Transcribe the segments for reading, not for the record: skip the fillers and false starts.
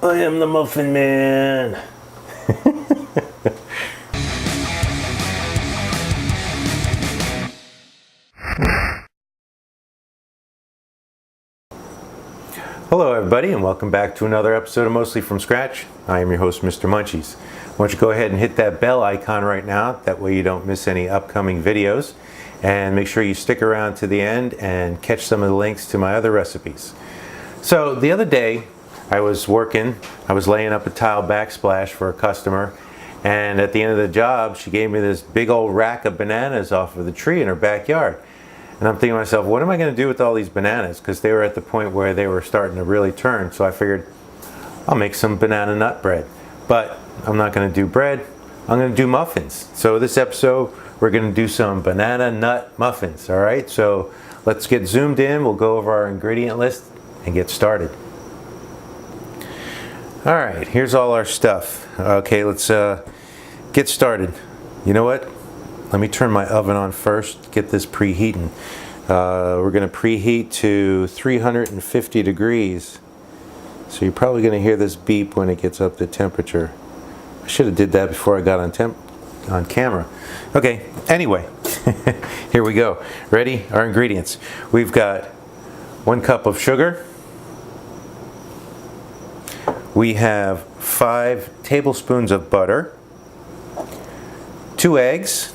I am the Muffin Man. Hello everybody and welcome back to another episode of Mostly From Scratch. I am your host, Mr. Munchies. Why don't you go ahead and hit that bell icon right now, that way you don't miss any upcoming videos. And make sure you stick around to the end and catch some of the links to my other recipes. So the other day I was laying up a tile backsplash for a customer, and at the end of the job she gave me this big old rack of bananas off of the tree in her backyard. And I'm thinking to myself, what am I going to do with all these bananas? Because they were at the point where they were starting to really turn. So I figured I'll make some banana nut bread. But I'm not going to do bread. I'm going to do muffins. So this episode, we're going to do some banana nut muffins. All right. So let's get zoomed in. We'll go over our ingredient list and get started. All right. Here's all our stuff. Okay. Let's get started. You know what? Let me turn my oven on first, get this preheating. We're going to preheat to 350 degrees. So you're probably going to hear this beep when it gets up to temperature. I should have did that before I got on camera. Okay, anyway, here we go. Ready? Our ingredients. We've got 1 cup of sugar. We have 5 tablespoons of butter. 2 eggs.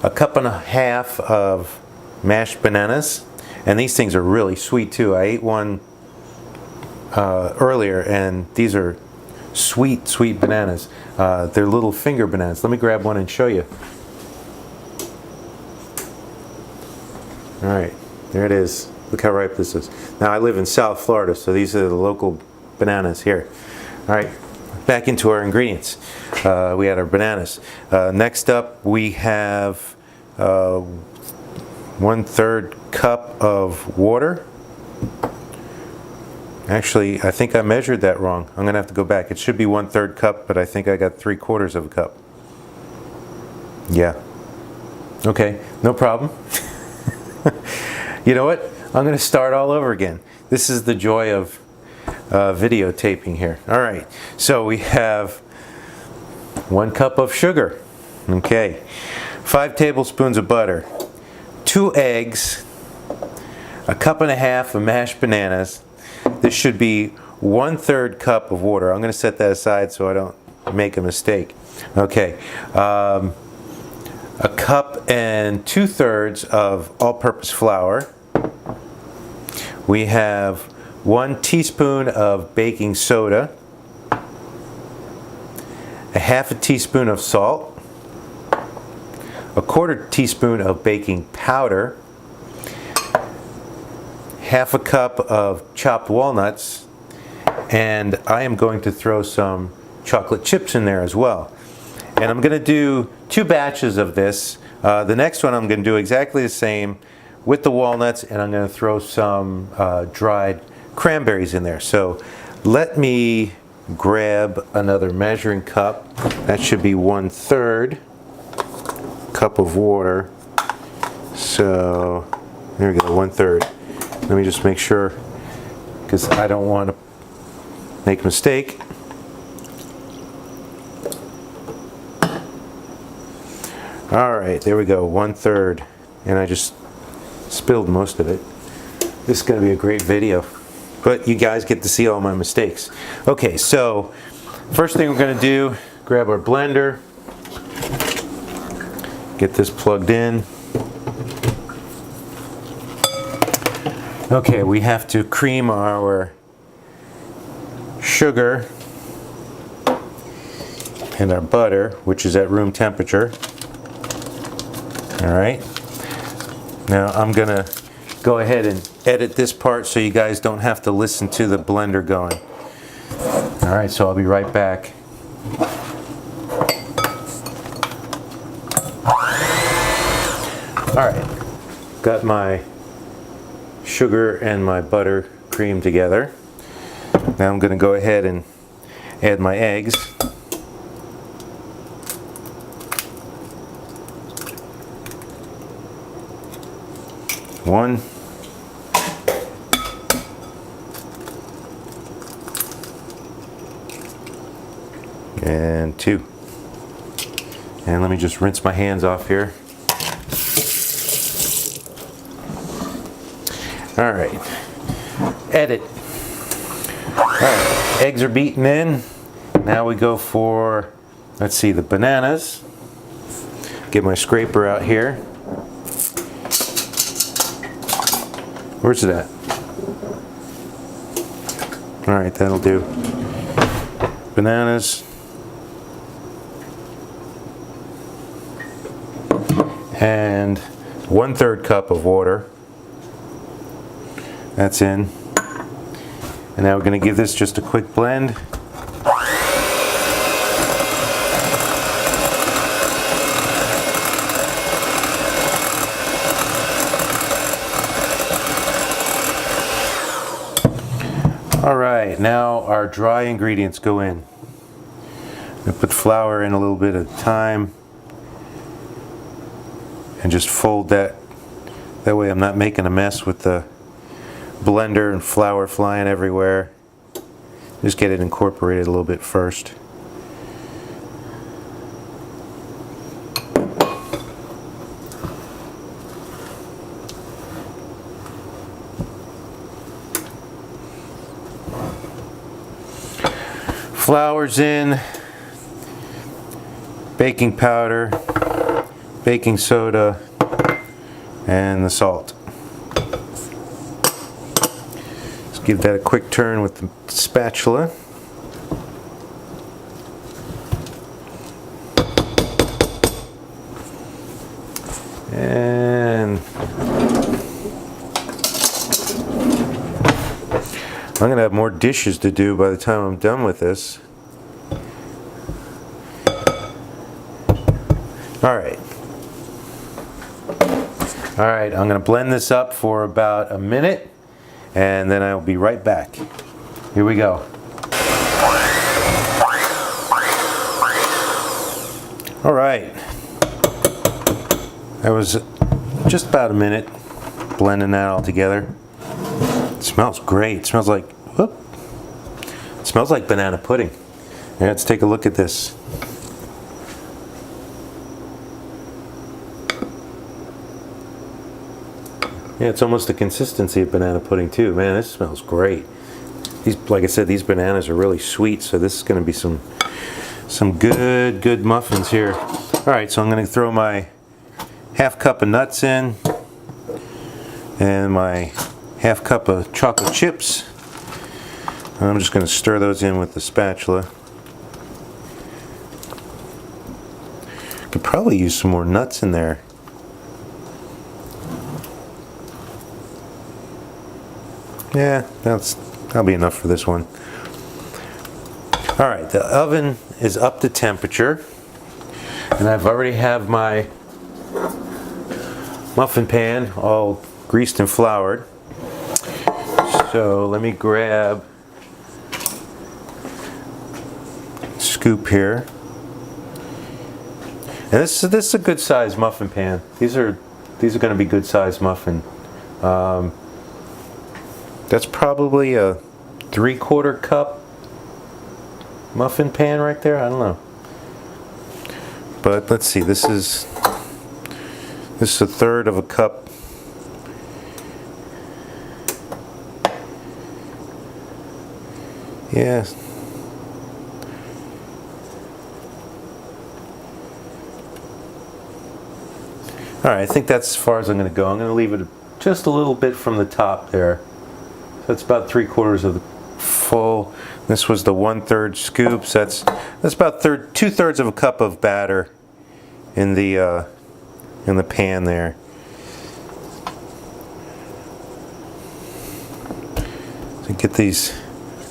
1.5 cups of mashed bananas, and these things are really sweet too. I ate one earlier, and these are sweet bananas. They're little finger bananas. Let me grab one and show you. All right, there it is. Look how ripe this is. Now I live in South Florida, so these are the local bananas here. All right, back into our ingredients. We had our bananas. Next up, we have 1/3 cup of water. Actually, I think I measured that wrong. I'm gonna have to go back. It should be 1/3 cup, but I think I got 3/4 of a cup. Yeah. Okay, no problem. You know what? I'm gonna start all over again. This is the joy of videotaping here. All right, so we have 1 cup of sugar, okay, 5 tablespoons of butter, 2 eggs, 1.5 cups of mashed bananas. This should be 1/3 cup of water. I'm going to set that aside so I don't make a mistake. Okay, 1 cup and 2/3 of all-purpose flour. We have 1 teaspoon of baking soda, 1/2 teaspoon of salt, 1/4 teaspoon of baking powder, 1/2 cup of chopped walnuts, and I am going to throw some chocolate chips in there as well. And I'm going to do 2 batches of this. The next one I'm going to do exactly the same with the walnuts, and I'm going to throw some dried cranberries in there. So let me grab another measuring cup. That should be 1/3 cup of water. So there we go, 1/3. Let me just make sure, because I don't want to make a mistake. All right, there we go, 1/3. And I just spilled most of it. This is going to be a great video, but you guys get to see all my mistakes. Okay, so first thing we're going to do, grab our blender, get this plugged in. Okay, we have to cream our sugar and our butter, which is at room temperature. All right. Now I'm going to go ahead and edit this part so you guys don't have to listen to the blender going. All right, so I'll be right back. All right, got my sugar and my butter creamed together. Now I'm going to go ahead and add my eggs. One, and 2. And let me just rinse my hands off here. All right, edit. All right, eggs are beaten in. Now we go for, let's see, the bananas. Get my scraper out here. Where's it at? All right, that'll do. Bananas. And 1/3 cup of water. That's in. And now we're going to give this just a quick blend. All right, now our dry ingredients go in. I'm going to put flour in a little bit at a time and just fold that. That way I'm not making a mess with the blender and flour flying everywhere. Just get it incorporated a little bit first. Flour's in, baking powder, baking soda, and the salt. Just give that a quick turn with the spatula. And I'm going to have more dishes to do by the time I'm done with this. All right. All right, I'm going to blend this up for about a minute, and then I'll be right back. Here we go. All right. That was just about a minute blending that all together. It smells great. It smells like, whoop. It smells like banana pudding. Yeah, let's take a look at this. Yeah, it's almost the consistency of banana pudding too. Man, this smells great. These, like I said, these bananas are really sweet, so this is going to be some good muffins here. All right, so I'm going to throw my 1/2 cup of nuts in, and my 1/2 cup of chocolate chips. And I'm just going to stir those in with the spatula. Could probably use some more nuts in there. Yeah, that'll be enough for this one. All right, the oven is up to temperature, and I've already have my muffin pan all greased and floured. So let me grab a scoop here. And this is a good size muffin pan. These are going to be good size muffin. That's probably a 3/4 cup muffin pan right there. I don't know. But let's see. This is 1/3 of a cup. Yeah. All right, I think that's as far as I'm going to go. I'm going to leave it just a little bit from the top there. So it's about 3/4 of the full. This was the 1/3 scoops. That's about 2/3 of a cup of batter in the pan there. So get these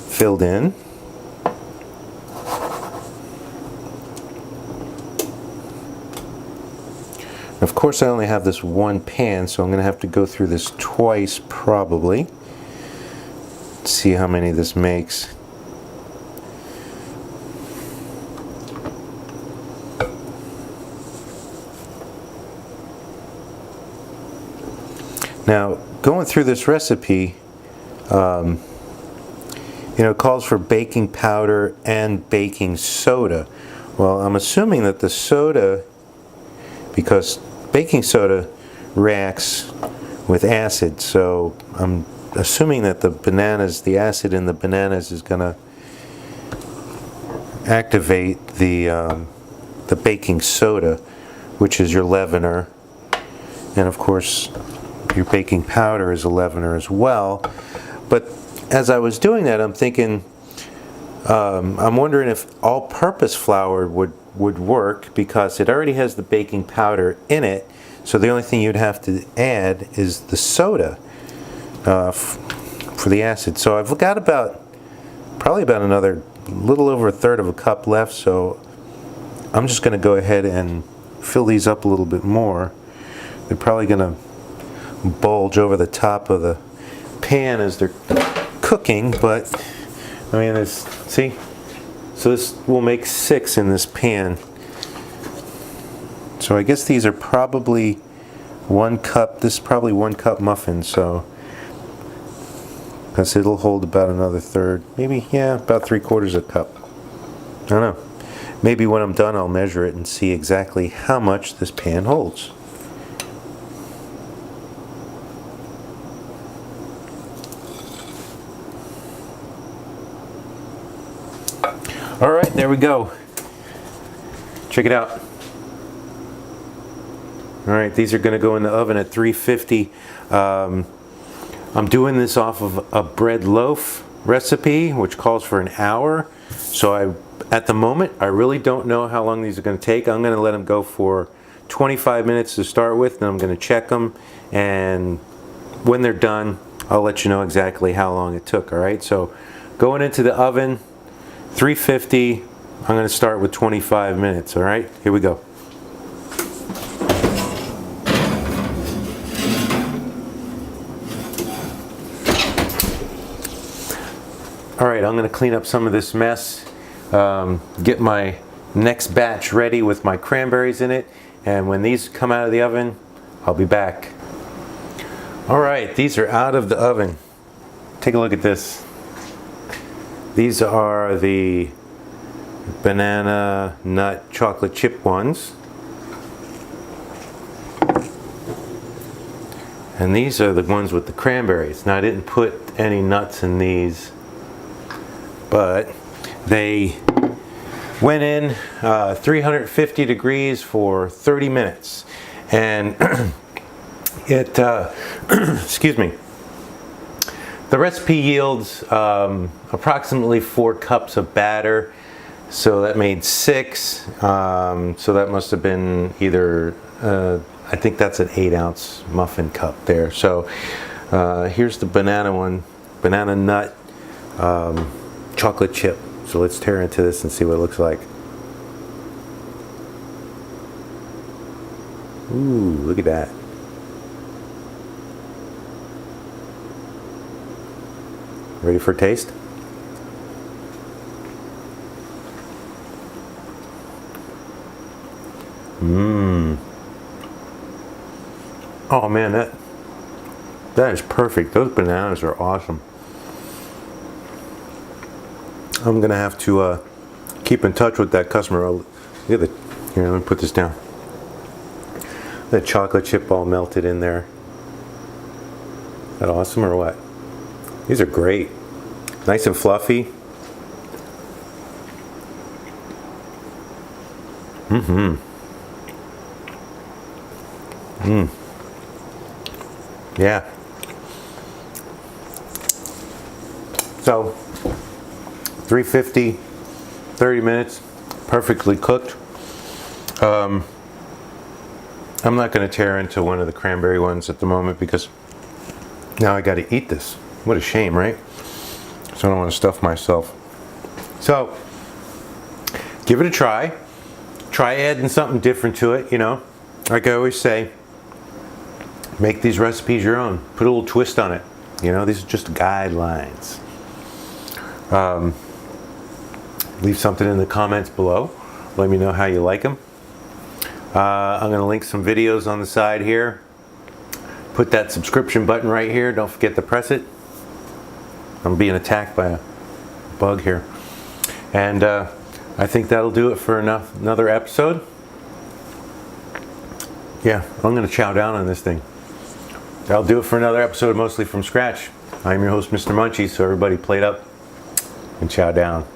filled in. Of course, I only have this one pan, so I'm going to have to go through this twice probably. See how many this makes. Now, going through this recipe, it calls for baking powder and baking soda. Well, I'm assuming that the soda, because baking soda reacts with acid, so I'm assuming that the acid in the bananas is going to activate the baking soda, which is your leavener, and of course your baking powder is a leavener as well. But as I was doing that, I'm thinking, I'm wondering if all-purpose flour would work, because it already has the baking powder in it, so the only thing you'd have to add is the soda for the acid. So I've got probably about another little over a third of a cup left, so I'm just going to go ahead and fill these up a little bit more. They're probably going to bulge over the top of the pan as they're cooking, but I mean, see? So this will make 6 in this pan. So I guess these are probably 1 cup. This is probably 1 cup muffins, so because it'll hold about another third, maybe, yeah, about 3/4 a cup. I don't know. Maybe when I'm done, I'll measure it and see exactly how much this pan holds. All right, there we go. Check it out. All right, these are going to go in the oven at 350. I'm doing this off of a bread loaf recipe, which calls for an hour. So at the moment, I really don't know how long these are going to take. I'm going to let them go for 25 minutes to start with, then I'm going to check them, and when they're done, I'll let you know exactly how long it took. All right, so going into the oven, 350. I'm going to start with 25 minutes. All right, here we go. All right, I'm going to clean up some of this mess, get my next batch ready with my cranberries in it, and when these come out of the oven, I'll be back. All right, these are out of the oven. Take a look at this. These are the banana nut chocolate chip ones. And these are the ones with the cranberries. Now, I didn't put any nuts in these, but they went in 350 degrees for 30 minutes. And it, excuse me, the recipe yields approximately 4 cups of batter. So that made 6. So that must have been either, I think that's an 8-ounce muffin cup there. So here's the banana one, banana nut chocolate chip. So let's tear into this and see what it looks like. Ooh, look at that. Ready for a taste? Mmm. Oh man, that is perfect. Those bananas are awesome. I'm gonna have to keep in touch with that customer. Look at the, here, let me put this down. The chocolate chip all melted in there. Is that awesome or what? These are great. Nice and fluffy. Mm-hmm. Mmm. Yeah. So 350, 30 minutes, perfectly cooked. I'm not going to tear into one of the cranberry ones at the moment because now I got to eat this. What a shame, right? So I don't want to stuff myself. So give it a try. Try adding something different to it, you know. Like I always say, make these recipes your own. Put a little twist on it. You know, these are just guidelines. Leave something in the comments below. Let me know how you like them. I'm going to link some videos on the side here. Put that subscription button right here. Don't forget to press it. I'm being attacked by a bug here. And I think that'll do it for another episode. Yeah, I'm going to chow down on this thing. That'll do it for another episode, Mostly from Scratch. I'm your host, Mr. Munchies, so everybody plate up and chow down.